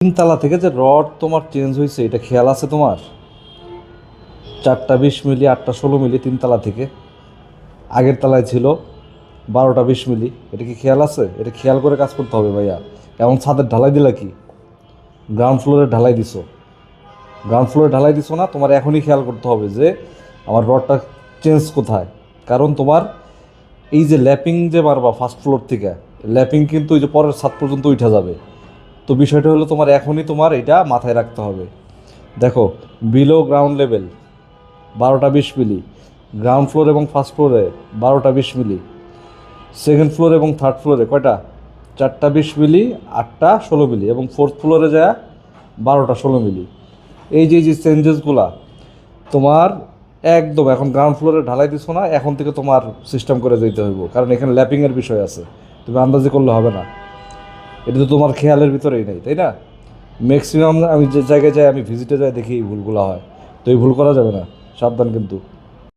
তিনতলা থেকে যে রড তোমার চেঞ্জ হয়েছে এটা খেয়াল আছে তোমার? 4টা 20 মিলি, 8টা 16 মিলি তিনতলা থেকে, আগের তলায় ছিল 12টা 20 মিলি। এটা কি খেয়াল আছে? এটা খেয়াল করে কাজ করতে হবে ভাইয়া। এমন ছাদের ঢালাই দিলা কি? গ্রাউন্ড ফ্লোরে ঢালাই দিছো, গ্রাউন্ড ফ্লোরে ঢালাই দিছো না? তোমার এখনই খেয়াল করতে হবে যে আমার রডটা চেঞ্জ কোথায়। কারণ তোমার এই যে ল্যাপিং যে মারবা ফার্স্ট ফ্লোর থেকে, ল্যাপিং কিন্তু ওই যে পরের ছাদ পর্যন্ত উঠে যাবে। তো বিষয়টা হলো তোমার এখনই তোমার এটা মাথায় রাখতে হবে। দেখো, বিলো গ্রাউন্ড লেভেল 12টা 20 মিলি, গ্রাউন্ড ফ্লোর এবং ফার্স্ট ফ্লোরে 12টা 20 মিলি, সেকেন্ড ফ্লোর এবং থার্ড ফ্লোরে কয়টা? 4টা 20 মিলি, 8টা 16 মিলি, এবং ফোর্থ ফ্লোরে যায় 12টা 16 মিলি। এই যে চেঞ্জেসগুলা তোমার একদম এখন গ্রাউন্ড ফ্লোরে ঢালাই দিছো না, এখন থেকে তোমার সিস্টেম করে যেতে হইব, কারণ এখানে ল্যাপিংয়ের বিষয় আছে। তুমি আন্দাজি করলে হবে না, এটা তো তোমার খেয়ালের ভিতরেই নেই, তাই না? ম্যাক্সিমাম আমি যে জায়গায় যাই, আমি ভিজিটে যাই, দেখি এই ভুলগুলো হয়। তো এই ভুল করা যাবে না, সাবধান কিন্তু।